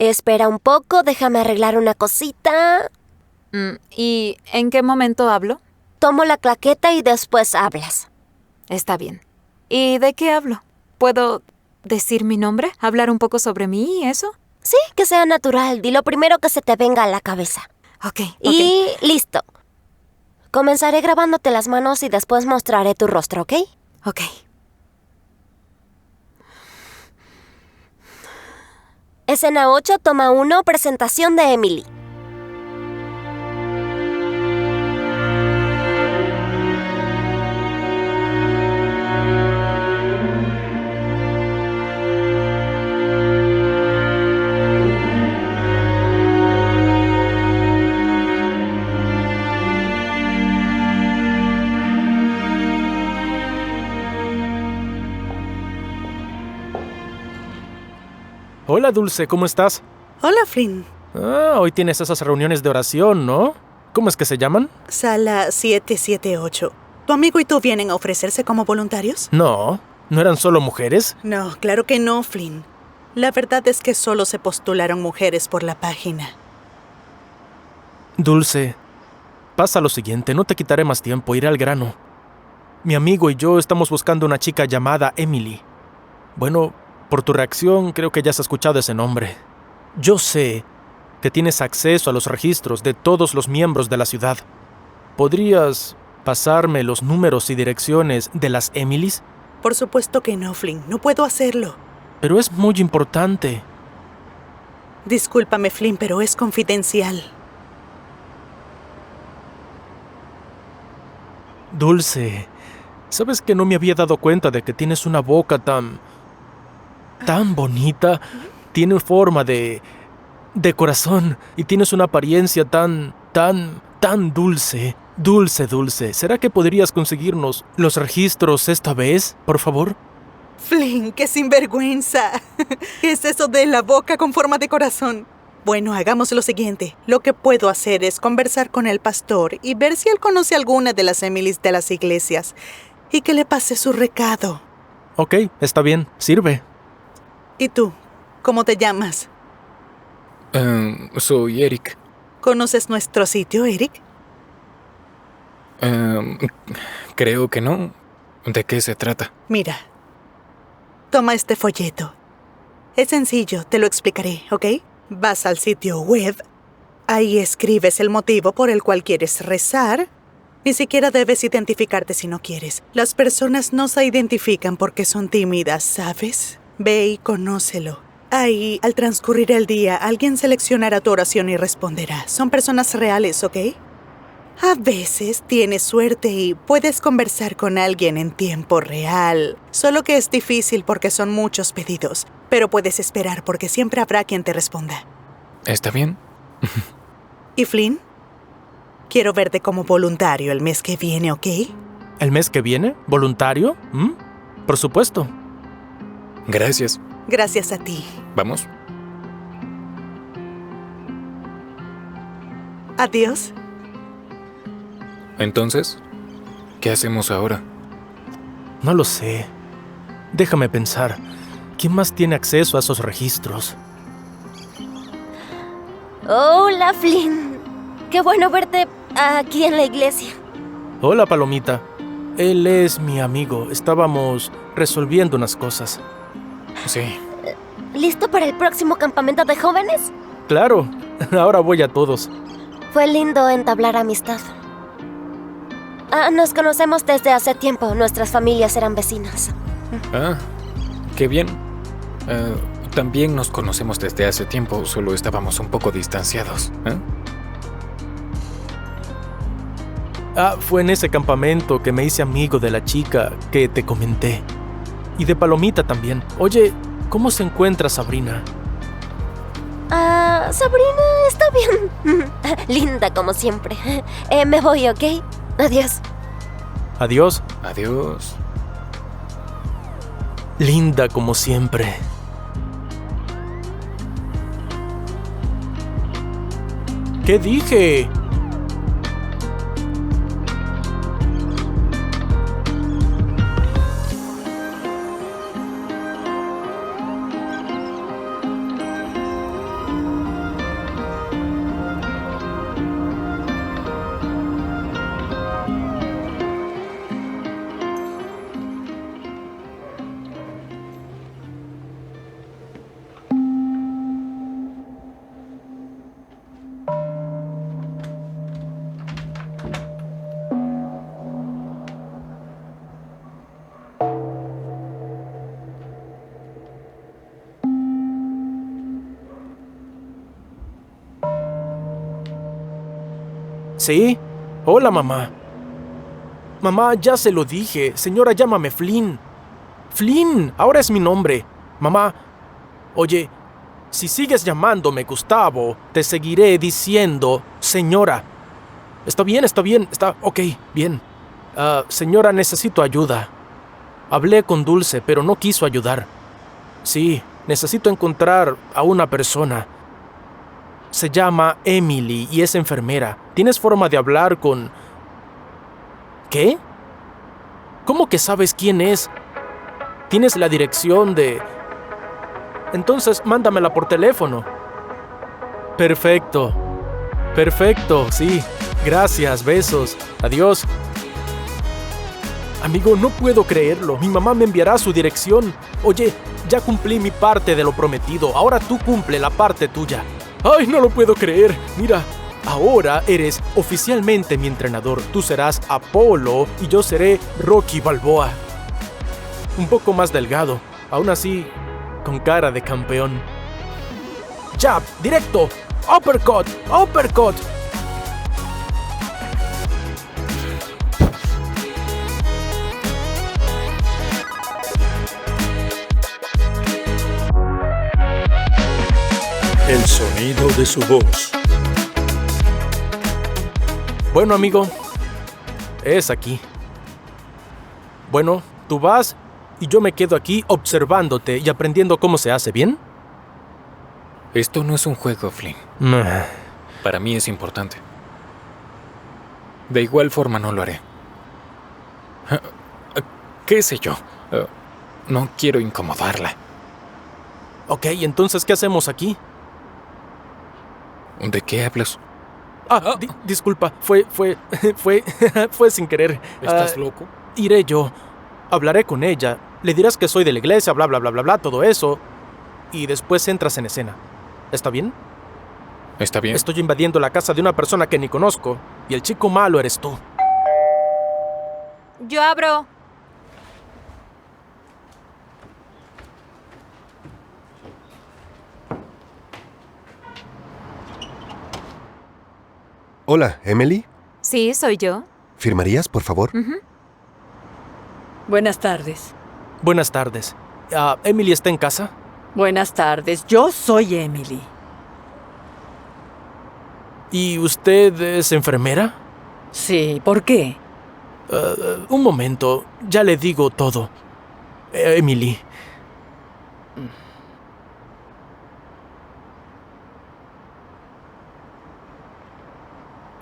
Espera un poco, déjame arreglar una cosita. ¿Y en qué momento hablo? Tomo la claqueta y después hablas. Está bien. ¿Y de qué hablo? ¿Puedo decir mi nombre? ¿Hablar un poco sobre mí y eso? Sí, que sea natural. Di lo primero que se te venga a la cabeza. Ok. Y listo. Comenzaré grabándote las manos y después mostraré tu rostro, ¿ok? Ok. Escena 8, toma 1, presentación de Emily. Hola, Dulce, ¿cómo estás? Hola, Flynn. Hoy tienes esas reuniones de oración, ¿no? ¿Cómo es que se llaman? Sala 778. ¿Tu amigo y tú vienen a ofrecerse como voluntarios? No, ¿no eran solo mujeres? No, claro que no, Flynn. La verdad es que solo se postularon mujeres por la página. Dulce, pasa lo siguiente, no te quitaré más tiempo, iré al grano. Mi amigo y yo estamos buscando una chica llamada Emily. Bueno, por tu reacción creo que ya has escuchado ese nombre. Yo sé que tienes acceso a los registros de todos los miembros de la ciudad. ¿Podrías pasarme los números y direcciones de las Emilys? Por supuesto que no, Flynn. No puedo hacerlo. Pero es muy importante. Discúlpame, Flynn, pero es confidencial. Dulce, ¿sabes que no me había dado cuenta de que tienes una boca tan bonita? Tiene forma de corazón y tienes una apariencia tan dulce. Dulce. ¿Será que podrías conseguirnos los registros esta vez, por favor? Flynn, qué sinvergüenza. ¿Qué es eso de la boca con forma de corazón? Bueno, hagamos lo siguiente. Lo que puedo hacer es conversar con el pastor y ver si él conoce alguna de las Emilys de las iglesias y que le pase su recado. Ok, está bien, sirve. ¿Y tú? ¿Cómo te llamas? Soy Eric. ¿Conoces nuestro sitio, Eric? Creo que no. ¿De qué se trata? Mira, toma este folleto. Es sencillo, te lo explicaré, ¿ok? Vas al sitio web, ahí escribes el motivo por el cual quieres rezar. Ni siquiera debes identificarte si no quieres. Las personas no se identifican porque son tímidas, ¿sabes? Ve y conócelo. Ahí, al transcurrir el día, alguien seleccionará tu oración y responderá. Son personas reales, ¿ok? A veces tienes suerte y puedes conversar con alguien en tiempo real. Solo que es difícil porque son muchos pedidos. Pero puedes esperar porque siempre habrá quien te responda. ¿Está bien? ¿Y Flynn? Quiero verte como voluntario el mes que viene, ¿ok? ¿El mes que viene? ¿Voluntario? Por supuesto. Gracias. Gracias a ti. ¿Vamos? Adiós. Entonces, ¿qué hacemos ahora? No lo sé. Déjame pensar. ¿Quién más tiene acceso a esos registros? Hola, Flynn. Qué bueno verte aquí en la iglesia. Hola, Palomita. Él es mi amigo. Estábamos resolviendo unas cosas. Sí. ¿Listo para el próximo campamento de jóvenes? Claro. Ahora voy a todos. Fue lindo entablar amistad. Nos conocemos desde hace tiempo. Nuestras familias eran vecinas. Qué bien. También nos conocemos desde hace tiempo, solo estábamos un poco distanciados. Fue en ese campamento que me hice amigo de la chica que te comenté. Y de Palomita también. Oye, ¿cómo se encuentra Sabrina? Sabrina está bien. Linda como siempre. Me voy, ¿ok? Adiós. Adiós. Adiós. Linda como siempre. ¿Qué dije? ¿Sí? Hola, mamá. Mamá, ya se lo dije. Señora, llámame Flynn. Flynn, ahora es mi nombre. Mamá, oye, si sigues llamándome Gustavo, te seguiré diciendo señora. Está bien, está ok, bien. Señora, necesito ayuda. Hablé con Dulce, pero no quiso ayudar. Sí, necesito encontrar a una persona. Se llama Emily y es enfermera. ¿Tienes forma de hablar con...? ¿Qué? ¿Cómo que sabes quién es? ¿Tienes la dirección de...? Entonces, mándamela por teléfono. Perfecto, sí. Gracias, besos. Adiós. Amigo, no puedo creerlo. Mi mamá me enviará su dirección. Oye, ya cumplí mi parte de lo prometido. Ahora tú cumple la parte tuya. ¡Ay, no lo puedo creer! Mira, ahora eres oficialmente mi entrenador. Tú serás Apolo y yo seré Rocky Balboa. Un poco más delgado, aún así, con cara de campeón. Jab, directo. Uppercut, uppercut. El sonido de su voz. Bueno, amigo, es aquí. Bueno, tú vas y yo me quedo aquí observándote y aprendiendo cómo se hace, ¿bien? Esto no es un juego, Flynn. Para mí es importante. De igual forma no lo haré. ¿Qué sé yo? No quiero incomodarla. Ok, entonces, ¿qué hacemos aquí? ¿De qué hablas? Disculpa, fue sin querer. ¿Estás loco? Iré yo. Hablaré con ella. Le dirás que soy de la iglesia, bla, bla, bla, bla, bla, todo eso. Y después entras en escena. ¿Está bien? ¿Está bien? Estoy invadiendo la casa de una persona que ni conozco. Y el chico malo eres tú. Yo abro. Hola, Emily. Sí, soy yo. ¿Firmarías, por favor? Buenas tardes. Buenas tardes. ¿Emily está en casa? Buenas tardes. Yo soy Emily. ¿Y usted es enfermera? Sí, ¿por qué? Un momento, ya le digo todo. Emily.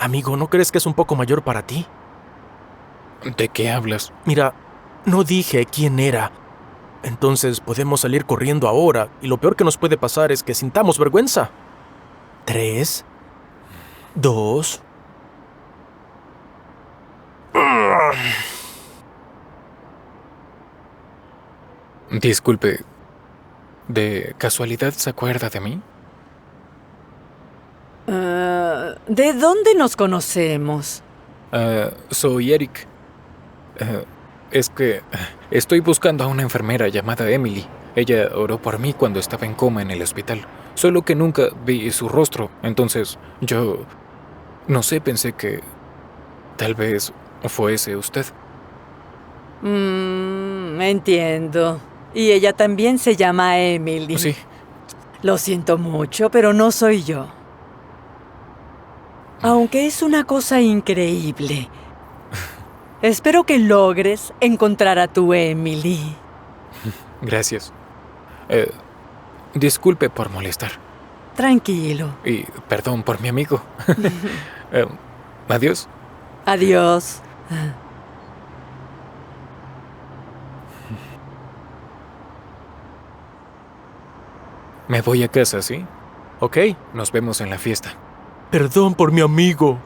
Amigo, ¿no crees que es un poco mayor para ti? ¿De qué hablas? Mira, no dije quién era. Entonces podemos salir corriendo ahora y lo peor que nos puede pasar es que sintamos vergüenza. 3, 2... Disculpe, ¿de casualidad se acuerda de mí? ¿De dónde nos conocemos? Soy Eric. Es que estoy buscando a una enfermera llamada Emily. Ella oró por mí cuando estaba en coma en el hospital. Solo que nunca vi su rostro. Entonces yo... no sé, pensé que... tal vez fuese usted. Entiendo. Y ella también se llama Emily. Sí. Lo siento mucho, pero no soy yo. Aunque es una cosa increíble. Espero que logres encontrar a tu Emily. Gracias. Disculpe por molestar. Tranquilo. Y perdón por mi amigo. Adiós. Adiós. Me voy a casa, ¿sí? Ok. Nos vemos en la fiesta. Perdón por mi amigo.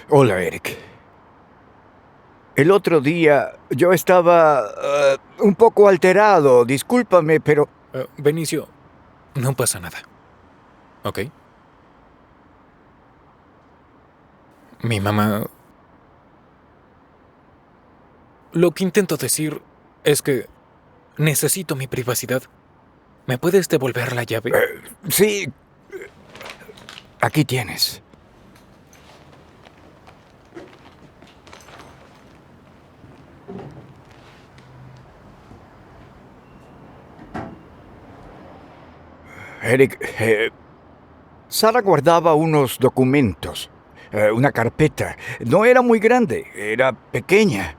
Hola, Eric. El otro día yo estaba un poco alterado, discúlpame, pero... Benicio, no pasa nada. ¿Ok? Mi mamá... Lo que intento decir es que necesito mi privacidad. ¿Me puedes devolver la llave? Sí. Aquí tienes. Eric, Sara guardaba unos documentos, una carpeta. No era muy grande, era pequeña.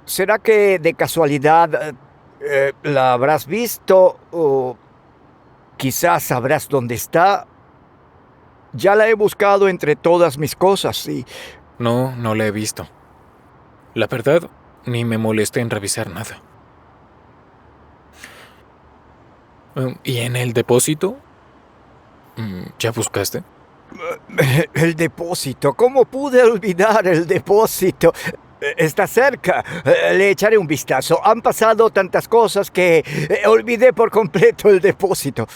¿Será que de casualidad la habrás visto o quizás sabrás dónde está? Ya la he buscado entre todas mis cosas y... No, no la he visto. La verdad, ni me molesté en revisar nada. ¿Y en el depósito? ¿Ya buscaste? El depósito. ¿Cómo pude olvidar el depósito? Está cerca. Le echaré un vistazo. Han pasado tantas cosas que olvidé por completo el depósito.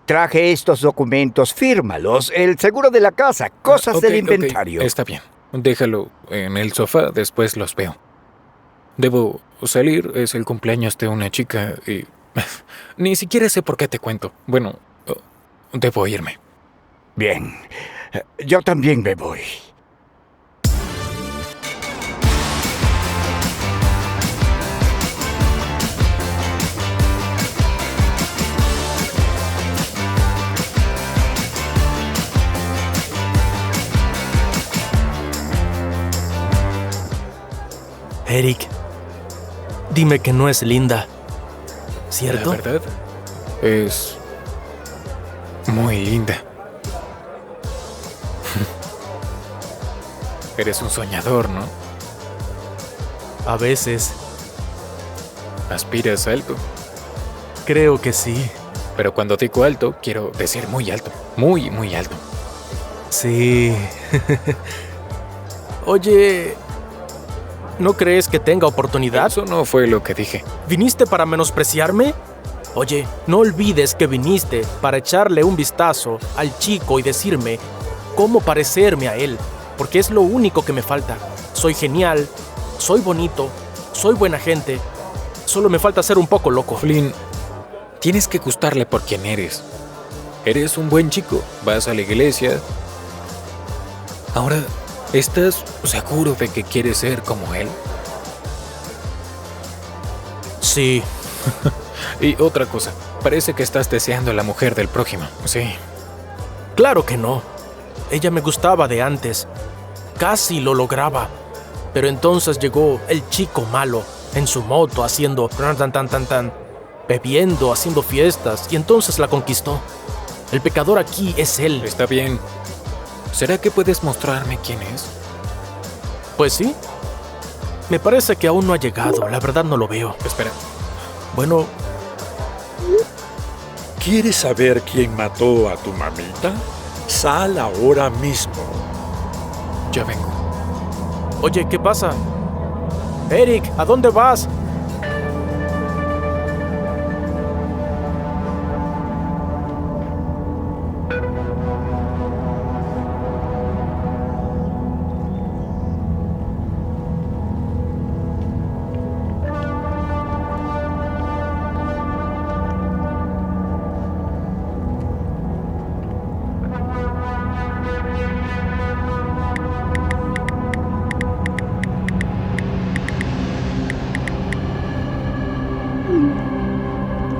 Traje estos documentos, fírmalos. El seguro de la casa, cosas del inventario. Está bien. Déjalo en el sofá, después los veo. Debo salir, es el cumpleaños de una chica y... Ni siquiera sé por qué te cuento. Bueno, debo irme. Bien. Yo también me voy. Eric, dime que no es linda, ¿cierto? La verdad, es muy linda. Eres un soñador, ¿no? A veces. ¿Aspiras alto? Creo que sí. Pero cuando digo alto, quiero decir muy alto. Muy, muy alto. Sí. Oye, ¿no crees que tenga oportunidad? Eso no fue lo que dije. ¿Viniste para menospreciarme? Oye, no olvides que viniste para echarle un vistazo al chico y decirme cómo parecerme a él, porque es lo único que me falta. Soy genial, soy bonito, soy buena gente. Solo me falta ser un poco loco. Flynn, tienes que gustarle por quien eres. Eres un buen chico, vas a la iglesia. Ahora, ¿estás seguro de que quieres ser como él? Sí. Y otra cosa, parece que estás deseando a la mujer del prójimo, ¿sí? Claro que no. Ella me gustaba de antes. Casi lo lograba. Pero entonces llegó el chico malo en su moto haciendo tan, bebiendo, haciendo fiestas, y entonces la conquistó. El pecador aquí es él. Está bien. ¿Será que puedes mostrarme quién es? Pues sí. Me parece que aún no ha llegado. La verdad no lo veo. Espera. Bueno... ¿Quieres saber quién mató a tu mamita? Sal ahora mismo. Ya vengo. Oye, ¿qué pasa? Eric, ¿a dónde vas?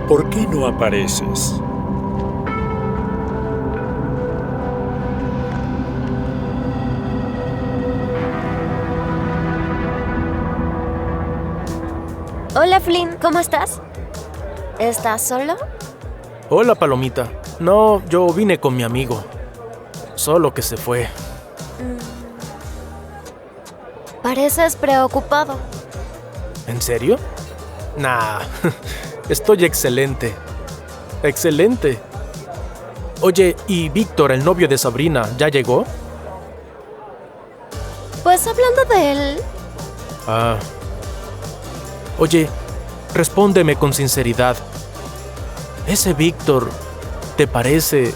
¿Por qué no apareces? Hola, Flynn, ¿cómo estás? ¿Estás solo? Hola, Palomita. No, yo vine con mi amigo. Solo que se fue. Pareces preocupado. ¿En serio? Nah, estoy excelente. Excelente. Oye, ¿y Víctor, el novio de Sabrina, ya llegó? Pues hablando de él, Ah. Oye, respóndeme con sinceridad. ¿Ese Víctor te parece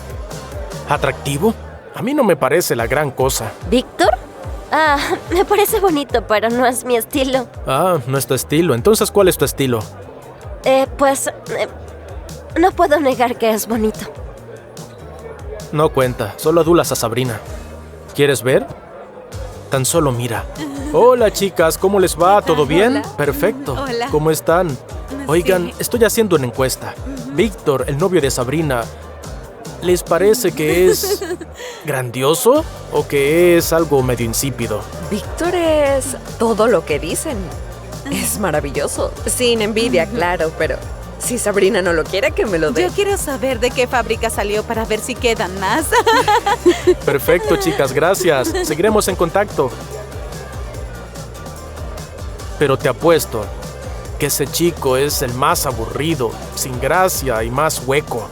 atractivo? A mí no me parece la gran cosa. ¿Víctor? Me parece bonito, pero no es mi estilo. Ah, no es tu estilo. Entonces, ¿cuál es tu estilo? No puedo negar que es bonito. No cuenta, solo adulas a Sabrina. ¿Quieres ver? Tan solo mira. Hola chicas, ¿cómo les va? ¿Todo bien? Hola. Perfecto. Hola. ¿Cómo están? Oigan, Sí. estoy haciendo una encuesta. Víctor, el novio de Sabrina, ¿les parece que es grandioso o que es algo medio insípido? Víctor es todo lo que dicen. Es maravilloso. Sin envidia, claro, pero si Sabrina no lo quiere, que me lo dé. Yo quiero saber de qué fábrica salió para ver si quedan más. Perfecto, chicas, gracias. Seguiremos en contacto. Pero te apuesto que ese chico es el más aburrido, sin gracia y más hueco.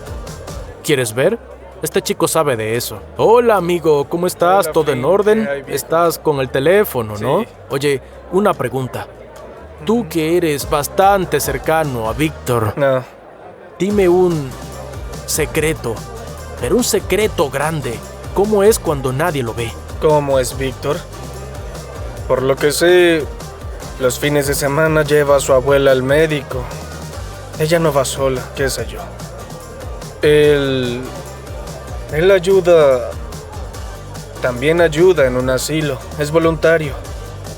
¿Quieres ver? Este chico sabe de eso. Hola, amigo, ¿cómo estás? Hola, ¿Todo en Flynn. orden? Ay, bien. Estás con el teléfono, ¿no? Sí. Oye, una pregunta. Tú que eres bastante cercano a Víctor, No. dime un secreto, pero un secreto grande. ¿Cómo es cuando nadie lo ve? ¿Cómo es Víctor? Por lo que sé, los fines de semana lleva a su abuela al médico. Ella no va sola, qué sé yo. Él ayuda... También ayuda en un asilo, es voluntario.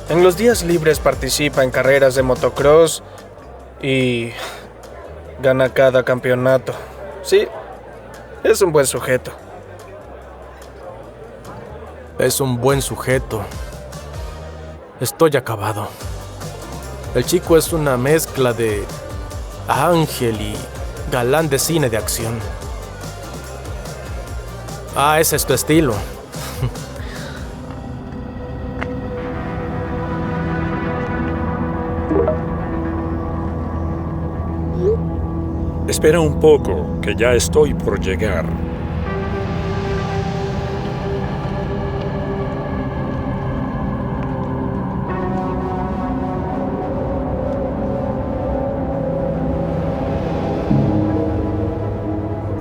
En los días libres participa en carreras de motocross y gana cada campeonato. Sí, es un buen sujeto. Es un buen sujeto. Estoy acabado. El chico es una mezcla de ángel y galán de cine de acción. Ah, ese es tu estilo. Espera un poco, que ya estoy por llegar.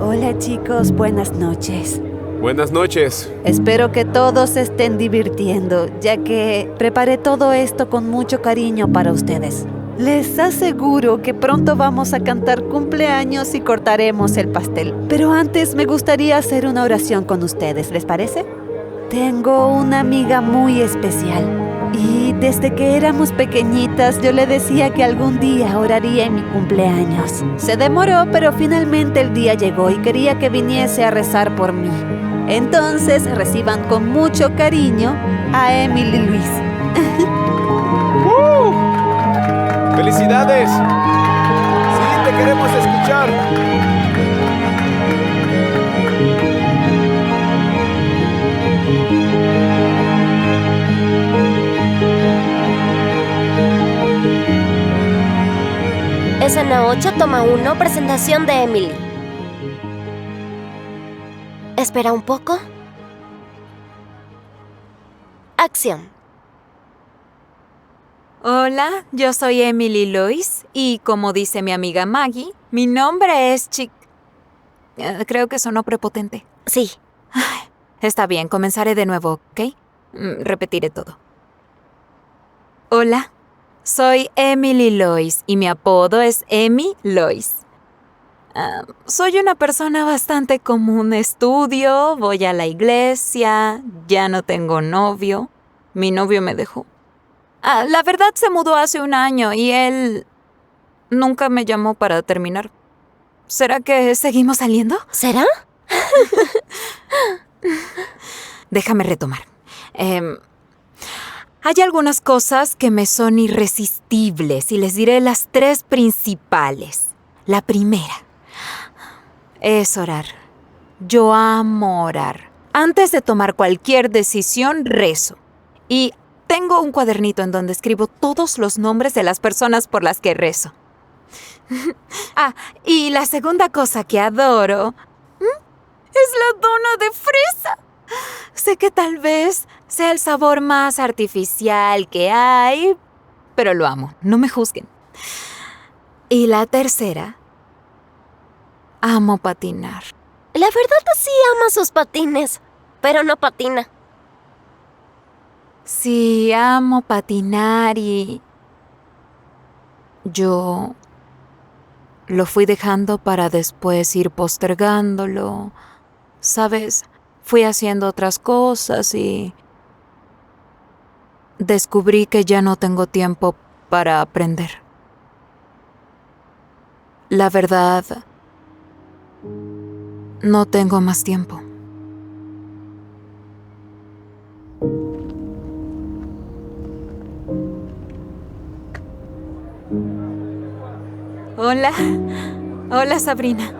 Hola chicos, buenas noches. Buenas noches. Espero que todos se estén divirtiendo, ya que preparé todo esto con mucho cariño para ustedes. Les aseguro que pronto vamos a cantar cumpleaños y cortaremos el pastel. Pero antes me gustaría hacer una oración con ustedes, ¿les parece? Tengo una amiga muy especial y desde que éramos pequeñitas yo le decía que algún día oraría en mi cumpleaños. Se demoró, pero finalmente el día llegó y quería que viniese a rezar por mí. Entonces reciban con mucho cariño a Emily Luis. ¡Felicidades! Sí, te queremos escuchar. Escena 8, toma 1, presentación de Emily. Espera un poco. Acción. Hola, yo soy Emily Lois y como dice mi amiga Maggie, mi nombre es creo que sonó prepotente. Sí. Está bien, comenzaré de nuevo, ¿ok? Repetiré todo. Hola, soy Emily Lois y mi apodo es Emmy Lois. Soy una persona bastante común. Estudio, voy a la iglesia, ya no tengo novio. Mi novio me dejó. La verdad se mudó hace un año y él nunca me llamó para terminar. ¿Será que seguimos saliendo? ¿Será? Déjame retomar. Hay algunas cosas que me son irresistibles y les diré las 3 principales. La primera es orar. Yo amo orar. Antes de tomar cualquier decisión, rezo. Y tengo un cuadernito en donde escribo todos los nombres de las personas por las que rezo. Y la segunda cosa que adoro es la dona de fresa. Sé que tal vez sea el sabor más artificial que hay, pero lo amo, no me juzguen. Y la tercera, amo patinar. La verdad sí ama sus patines, pero no patina. Sí, amo patinar y yo lo fui dejando para después ir postergándolo. ¿Sabes? Fui haciendo otras cosas y descubrí que ya no tengo tiempo para aprender. La verdad, no tengo más tiempo. Hola. Hola, Sabrina.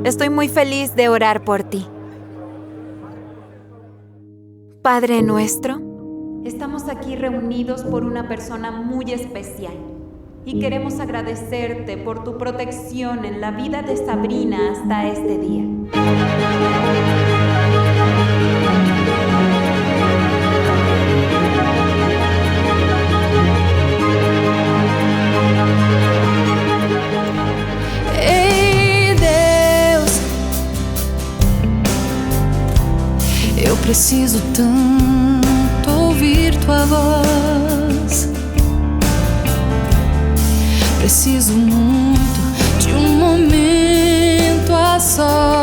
Estoy muy feliz de orar por ti. Padre nuestro, estamos aquí reunidos por una persona muy especial y queremos agradecerte por tu protección en la vida de Sabrina hasta este día. Ei, Deus, eu preciso tanto ouvir tua voz. Preciso muito de um momento a sós.